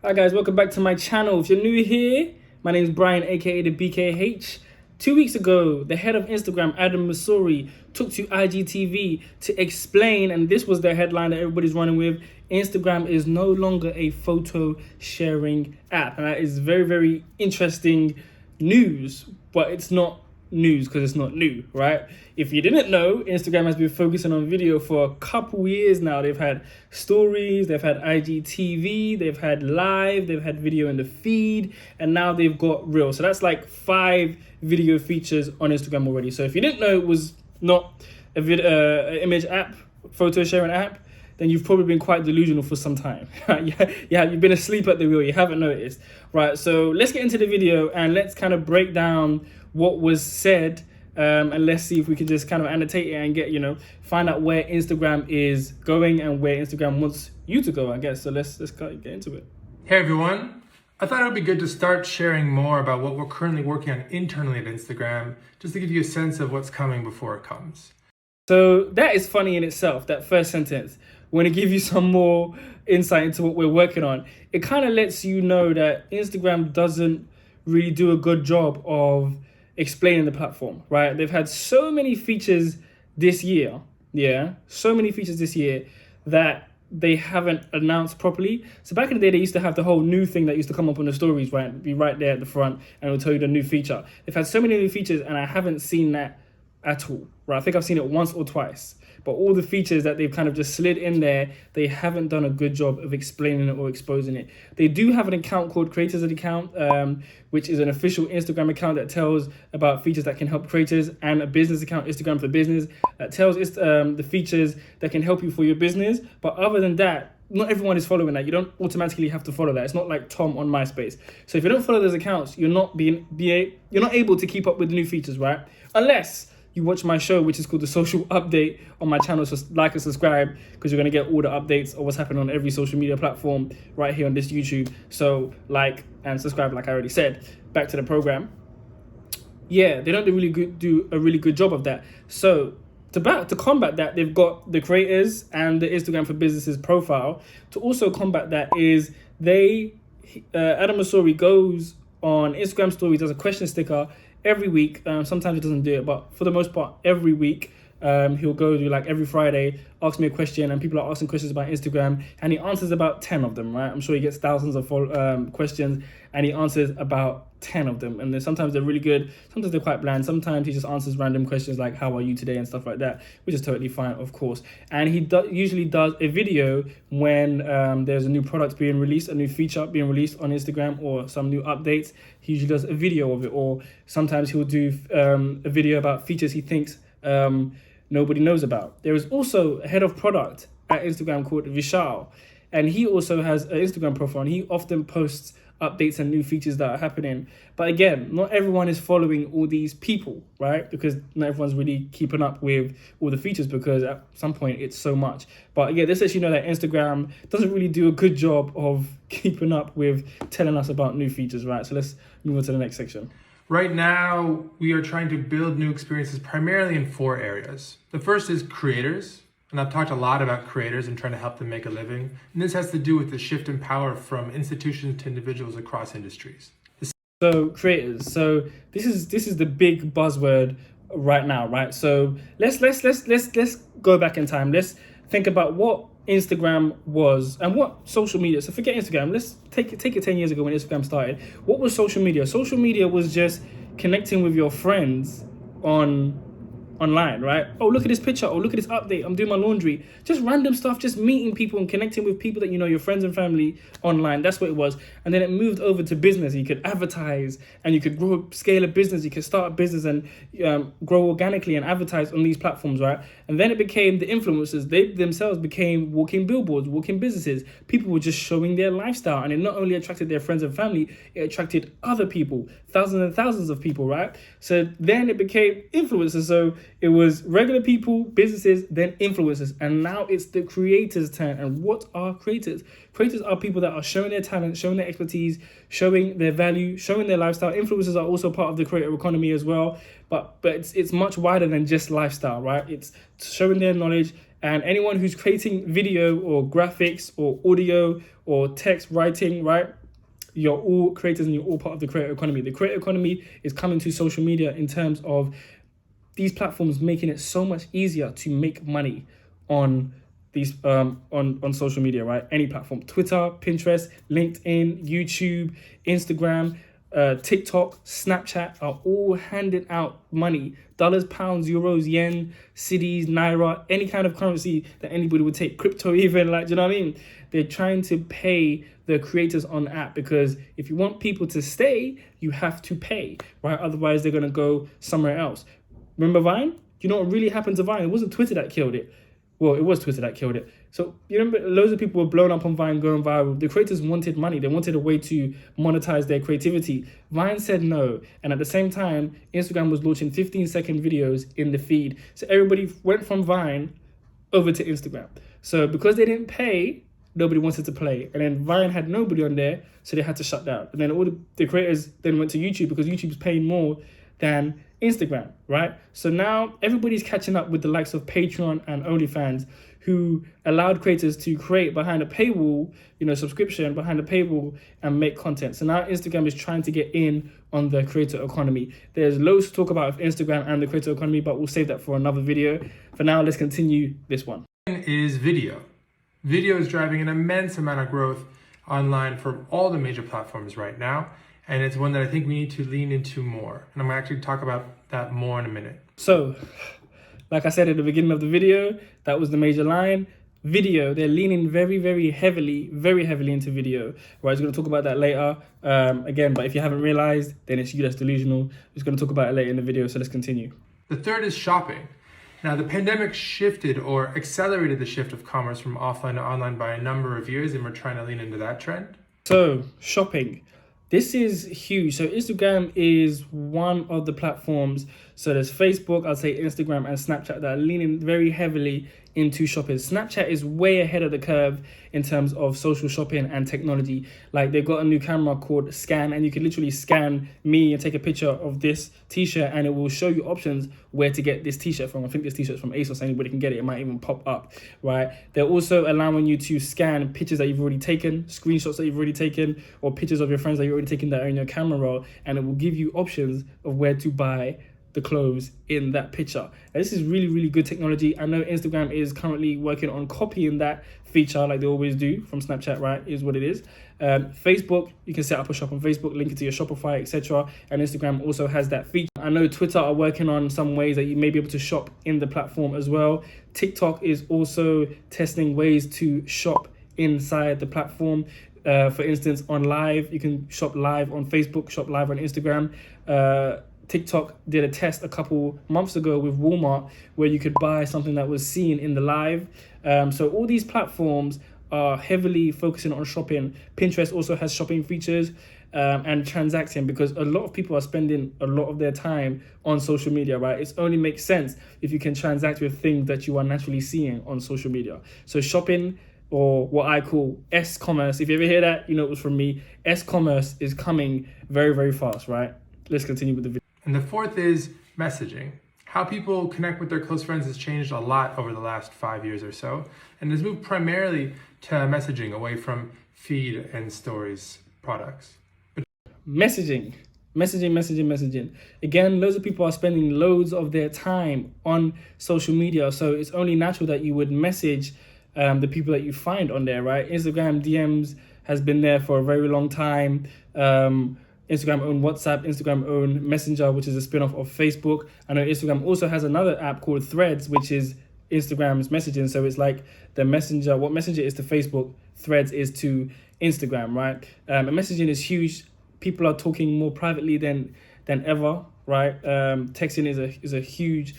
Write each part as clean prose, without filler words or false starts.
Hi guys, welcome back to my channel. If you're new here, my name is Brian, aka the BKH. 2 weeks ago, the head of Instagram, Adam Masori, took to IGTV to explain, and this was the headline that everybody's running with: Instagram is no longer a photo sharing app. And that is very, very interesting news, but it's not news because it's not new, right? If you didn't know, Instagram has been focusing on video for a couple years now. They've had stories, they've had IGTV, they've had live, they've had video in the feed, and now they've got Reel. So that's like 5 video features on Instagram already. So if you didn't know it was not a image app, photo sharing app, then you've probably been quite delusional for some time. Yeah, you've been asleep at the wheel, you haven't noticed. Right, so let's get into the video and let's kind of break down what was said, and let's see if we can just kind of annotate it and get, find out where Instagram is going and where Instagram wants you to go, I guess. So let's get into it. Hey everyone, I thought it would be good to start sharing more about what we're currently working on internally at Instagram, just to give you a sense of what's coming before it comes. So that is funny in itself, that first sentence. When it gives you some more insight into what we're working on, it kind of lets you know that Instagram doesn't really do a good job of explaining the platform, right? They've had so many features this year, that they haven't announced properly. So back in the day, they used to have the whole new thing that used to come up on the stories, right? Be right there at the front and it'll tell you the new feature. They've had so many new features and I haven't seen that at all, right? I think I've seen it once or twice, but all the features that they've kind of just slid in there, they haven't done a good job of explaining it or exposing it. They do have an account called Creators Account, which is an official Instagram account that tells about features that can help creators, and a business account, Instagram for Business, that tells the features that can help you for your business. But other than that, not everyone is following that. You don't automatically have to follow that. It's not like Tom on MySpace. So if you don't follow those accounts, you're not able to keep up with the new features, right? Unless you watch my show, which is called The Social Update on my channel. So like and subscribe, because you're going to get all the updates of what's happening on every social media platform right here on this YouTube. So like and subscribe, like I already said. Back to the program. Yeah, they don't do a really good job of that. So to combat that, they've got the creators and the Instagram for Businesses profile. To also combat that is Adam Masori goes on Instagram stories, does a question sticker every week. Sometimes he doesn't do it, but for the most part, every week, he'll go do, like, every Friday, ask me a question, and people are asking questions about Instagram, and he answers about 10 of them, right? I'm sure he gets thousands of questions, and he answers about 10 of them. And then sometimes they're really good, sometimes they're quite bland, sometimes he just answers random questions like, how are you today, and stuff like that, which is totally fine, of course. And he usually does a video when there's a new product being released, a new feature being released on Instagram, or some new updates. He usually does a video of it, or sometimes he'll do a video about features he thinks nobody knows about. There is also a head of product at Instagram called Vishal, and he also has an Instagram profile, and he often posts updates and new features that are happening. But again, not everyone is following all these people, right? Because not everyone's really keeping up with all the features, because at some point it's so much. But yeah, this lets you know that Instagram doesn't really do a good job of keeping up with telling us about new features, right? So let's move on to the next section. Right now, we are trying to build new experiences primarily in 4 areas. The first is creators, and I've talked a lot about creators and trying to help them make a living. And this has to do with the shift in power from institutions to individuals across industries. So creators. So this is the big buzzword right now, right? So let's go back in time. Let's think about what Instagram was and what social media. So forget Instagram. Let's take it 10 years ago when Instagram started. What was social media? Social media was just connecting with your friends online, right? Oh, look at this picture. Oh, look at this update. I'm doing my laundry. Just random stuff, just meeting people and connecting with people that your friends and family online. That's what it was. And then it moved over to business. You could advertise and you could scale a business. You could start a business and grow organically and advertise on these platforms, right? And then it became the influencers. They themselves became walking billboards, walking businesses. People were just showing their lifestyle, and it not only attracted their friends and family, it attracted other people, thousands and thousands of people, right? So then it became influencers. So it was regular people, businesses, then influencers. And now it's the creators' turn. And what are creators? Creators are people that are showing their talent, showing their expertise, showing their value, showing their lifestyle. Influencers are also part of the creator economy as well. But it's much wider than just lifestyle, right? It's showing their knowledge And anyone who's creating video or graphics or audio or text writing, right? You're all creators and you're all part of the creator economy. The creator economy is coming to social media in terms of these platforms making it so much easier to make money on these on social media, right? Any platform: Twitter, Pinterest, LinkedIn, YouTube, Instagram, TikTok, Snapchat are all handing out money: dollars, pounds, euros, yen, cedis, naira, any kind of currency that anybody would take, crypto even, like, do you know what I mean? They're trying to pay the creators on the app, because if you want people to stay, you have to pay, right? Otherwise, they're gonna go somewhere else. Remember Vine? You know what really happened to Vine? It wasn't Twitter that killed it. Well, it was Twitter that killed it. So you remember, loads of people were blown up on Vine, going viral. The creators wanted money. They wanted a way to monetize their creativity. Vine said no. And at the same time, Instagram was launching 15-second videos in the feed. So everybody went from Vine over to Instagram. So because they didn't pay, nobody wanted to play. And then Vine had nobody on there, so they had to shut down. And then all the creators then went to YouTube, because YouTube's paying more than Instagram, right? So now everybody's catching up with the likes of Patreon and OnlyFans, who allowed creators to create behind a paywall, subscription behind a paywall, and make content. So now Instagram is trying to get in on the creator economy. There's loads to talk about with Instagram and the creator economy, but we'll save that for another video. For now, let's continue this one. Is video. Video is driving an immense amount of growth online for all the major platforms right now. And it's one that I think we need to lean into more. And I'm going to actually talk about that more in a minute. So, like I said at the beginning of the video, that was the major line. Video, they're leaning very heavily into video. Right, I'm going to talk about that later again, but if you haven't realized, then it's you that's delusional. I'm just going to talk about it later in the video, so let's continue. The third is shopping. Now, the pandemic shifted or accelerated the shift of commerce from offline to online by a number of years, and we're trying to lean into that trend. So, shopping. This is huge. So Instagram is one of the platforms. So there's Facebook, I'd say Instagram and Snapchat that are leaning very heavily into shopping. Snapchat is way ahead of the curve in terms of social shopping and technology. Like, they've got a new camera called Scan, and you can literally scan me and take a picture of this t-shirt, and it will show you options where to get this t-shirt from. I think this t-shirt's from ASOS, anybody can get it. It might even pop up, right? They're also allowing you to scan pictures that you've already taken, screenshots that you've already taken, or pictures of your friends that you've already taken that are in your camera roll, and it will give you options of where to buy the clothes in that picture. And this is really good technology. I know Instagram is currently working on copying that feature, like they always do from Snapchat, right? Is what it is. Facebook, you can set up a shop on Facebook, link it to your Shopify, etc. And Instagram also has that feature. I know Twitter are working on some ways that you may be able to shop in the platform as well. TikTok is also testing ways to shop inside the platform. For instance, on live, you can shop live on Facebook, shop live on Instagram. TikTok did a test a couple months ago with Walmart where you could buy something that was seen in the live. So all these platforms are heavily focusing on shopping. Pinterest also has shopping features and transacting, because a lot of people are spending a lot of their time on social media, right? It only makes sense if you can transact with things that you are naturally seeing on social media. So shopping, or what I call S-commerce, if you ever hear that, it was from me. S-commerce is coming very fast, right? Let's continue with the video. And the fourth is messaging. How people connect with their close friends has changed a lot over the last 5 years or so, and has moved primarily to messaging away from feed and stories products. Messaging. Again, loads of people are spending loads of their time on social media, so it's only natural that you would message the people that you find on there, right? Instagram DMs has been there for a very long time. Instagram own WhatsApp, Instagram own Messenger, which is a spin-off of Facebook. I know Instagram also has another app called Threads, which is Instagram's messaging. So it's like the Messenger, what Messenger is to Facebook, Threads is to Instagram, right? And messaging is huge. People are talking more privately than ever, right? Texting is a huge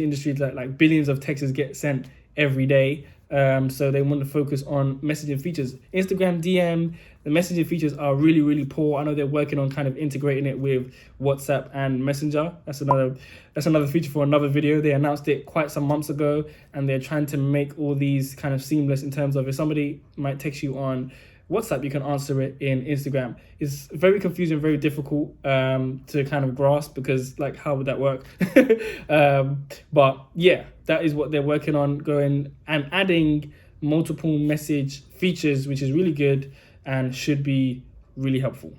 industry. Like billions of texts get sent every day. So they want to focus on messaging features. Instagram DM, the messaging features are really poor. I know they're working on kind of integrating it with WhatsApp and Messenger. That's another feature for another video. They announced it quite some months ago, and they're trying to make all these kind of seamless in terms of if somebody might text you on WhatsApp, you can answer it in Instagram. It's very confusing, very difficult to kind of grasp, because like, how would that work? But yeah, that is what they're working on, going and adding multiple message features, which is really good and should be really helpful.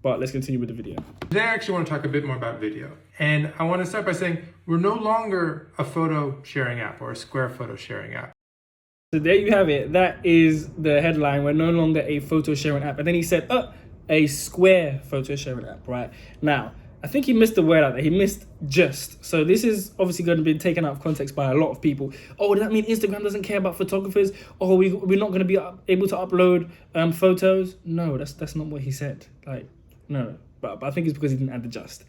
But let's continue with the video. Today I actually want to talk a bit more about video. And I want to start by saying we're no longer a photo sharing app or a Square photo sharing app. So there you have it. That is the headline. We're no longer a photo sharing app. And then he said, a Square photo sharing app, right? Now, I think he missed the word out there. He missed just. So this is obviously going to be taken out of context by a lot of people. Oh, does that mean Instagram doesn't care about photographers? Oh, we're not going to be able to upload photos? No, that's not what he said. Like, no. But I think it's because he didn't add the just.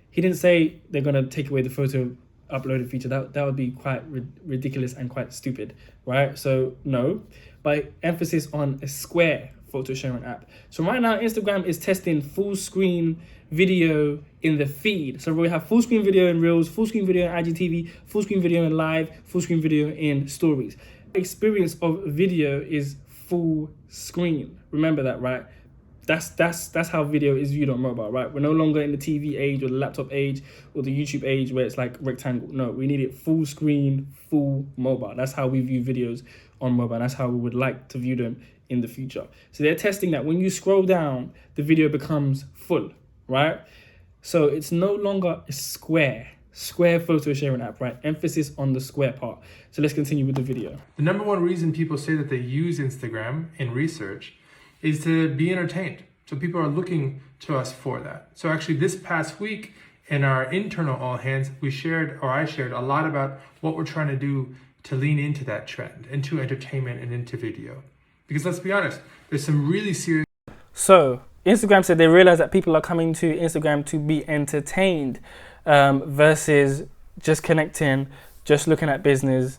He didn't say they're going to take away the photo uploaded feature. That would be quite ridiculous and quite stupid, right? So no, by emphasis on a Square photo sharing app. So right now Instagram is testing full screen video in the feed. So we have full screen video in Reels, full screen video in IGTV, full screen video in Live, full screen video in Stories. Experience of video is full screen. Remember that, right? That's how video is viewed on mobile, right? We're no longer in the TV age or the laptop age or the YouTube age where it's like rectangle. No, we need it full screen, full mobile. That's how we view videos on mobile. That's how we would like to view them in the future. So they're testing that. When you scroll down, the video becomes full, right? So it's no longer a Square photo sharing app, right? Emphasis on the Square part. So let's continue with the video. The number one reason people say that they use Instagram in research is to be entertained. So people are looking to us for that. So actually this past week in our internal all hands, I shared a lot about what we're trying to do to lean into that trend, into entertainment and into video. Because let's be honest, there's some really serious... So Instagram said they realize that people are coming to Instagram to be entertained versus just connecting, just looking at business,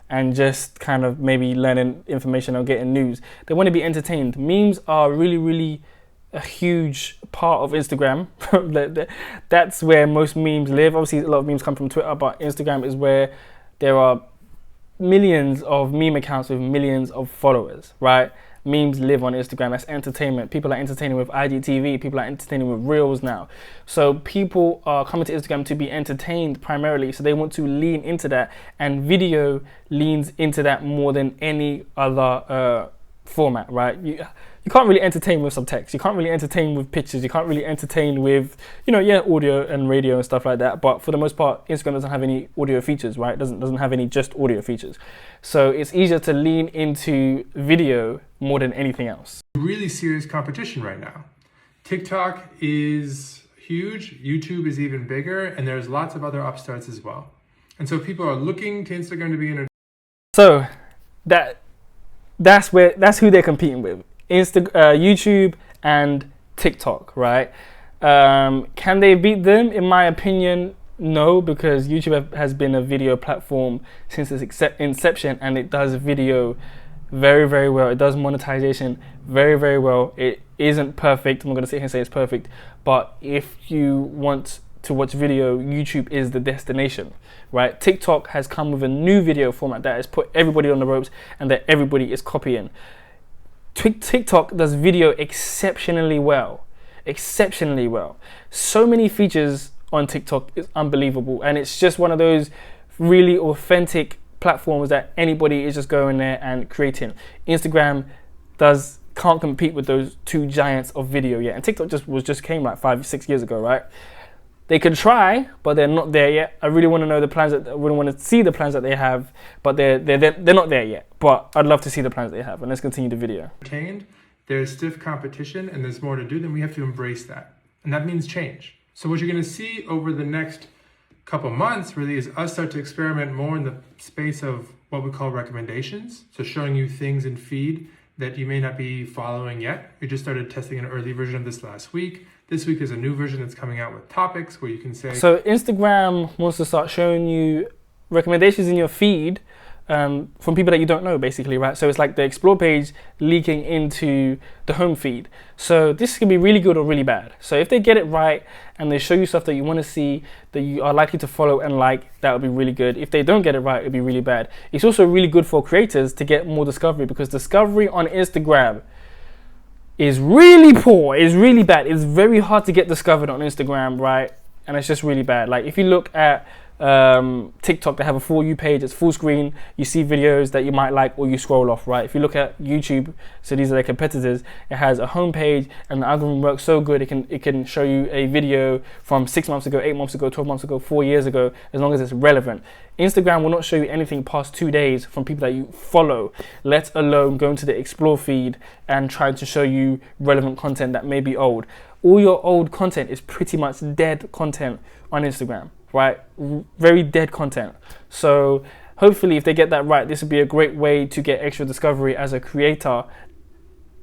and just kind of maybe learning information or getting news. They want to be entertained. Memes are really, really a huge part of Instagram. That's where most memes live. Obviously, a lot of memes come from Twitter, but Instagram is where there are millions of meme accounts with millions of followers, right? Memes live on Instagram. That's entertainment. People are entertaining with IGTV. People are entertaining with Reels now. So people are coming to Instagram to be entertained primarily. So they want to lean into that. And video leans into that more than any other format, right? You can't really entertain with some text. You can't really entertain with pictures. You can't really entertain with, audio and radio and stuff like that. But for the most part, Instagram doesn't have any audio features, right? Doesn't have any just audio features. So it's easier to lean into video more than anything else. Really serious competition right now. TikTok is huge. YouTube is even bigger. And there's lots of other upstarts as well. And so people are looking to Instagram to be entertained. So that's who they're competing with. YouTube and TikTok, right? Can they beat them? In my opinion, no, because YouTube has been a video platform since its inception, and it does video very, very well. It does monetization very, very well. It isn't perfect. I'm not going to sit here and say it's perfect, but if you want to watch video, YouTube is the destination, right? TikTok has come with a new video format that has put everybody on the ropes and that everybody is copying. TikTok does video exceptionally well. So many features on TikTok is unbelievable, and it's just one of those really authentic platforms that anybody is just going there and creating. Instagram can't compete with those two giants of video yet, and TikTok just came like 5-6 years ago, right? They could try, but they're not there yet. I really want to know the plans I really want to see the plans that they have, but they're not there yet. But I'd love to see the plans they have. And let's continue the video. There's stiff competition and there's more to do, then we have to embrace that. And that means change. So what you're going to see over the next couple months really is us start to experiment more in the space of what we call recommendations. So showing you things in feed that you may not be following yet. We just started testing an early version of this last week. This week there's a new version that's coming out with topics where you can say... So Instagram wants to start showing you recommendations in your feed from people that you don't know, basically, right? So it's like the explore page leaking into the home feed. So this can be really good or really bad. So if they get it right and they show you stuff that you want to see, that you are likely to follow and like, that would be really good. If they don't get it right, it would be really bad. It's also really good for creators to get more discovery, because discovery on Instagram is really poor, it's really bad. It's very hard to get discovered on Instagram, right? And it's just really bad. Like if you look at TikTok, they have a For You page, it's full screen, you see videos that you might like or you scroll off, right? If you look at YouTube, so these are their competitors, it has a home page and the algorithm works so good, it can show you a video from 6 months ago, 8 months ago, 12 months ago, 4 years ago, as long as it's relevant. Instagram will not show you anything past 2 days from people that you follow, let alone going to the explore feed and trying to show you relevant content that may be old. All your old content is pretty much dead content on Instagram, right? Very dead content. So hopefully if they get that right, this would be a great way to get extra discovery as a creator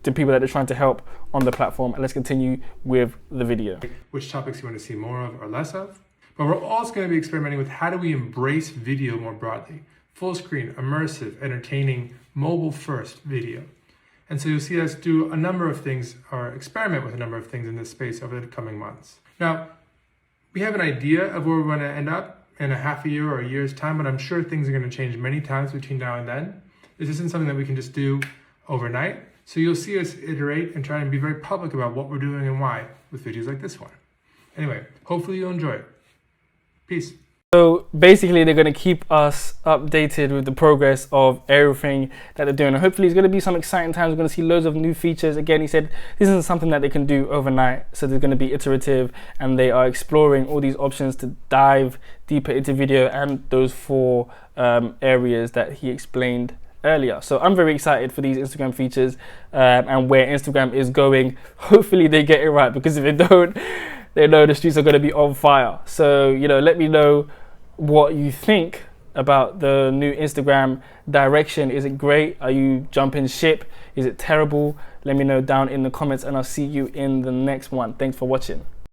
to people that they're trying to help on the platform. And let's continue with the video. Which topics you want to see more of or less of. But we're also going to be experimenting with how do we embrace video more broadly. Full screen, immersive, entertaining, mobile first video. And so you'll see us do a number of things, or experiment with a number of things in this space over the coming months. Now, we have an idea of where we're going to end up in a half a year or a year's time, but I'm sure things are going to change many times between now and then. This isn't something that we can just do overnight. So you'll see us iterate and try and be very public about what we're doing and why with videos like this one. Anyway, hopefully you'll enjoy it. Peace. So basically they're going to keep us updated with the progress of everything that they're doing, and hopefully it's going to be some exciting times. We're going to see loads of new features. Again, he said this isn't something that they can do overnight, so they're going to be iterative, and they are exploring all these options to dive deeper into video and those 4 areas that he explained earlier. So I'm very excited for these Instagram features and where Instagram is going. Hopefully they get it right, because if they don't, they know the streets are going to be on fire. So, you know, let me know what you think about the new Instagram direction. Is it great? Are you jumping ship? Is it terrible? Let me know down in the comments, and I'll see you in the next one. Thanks for watching.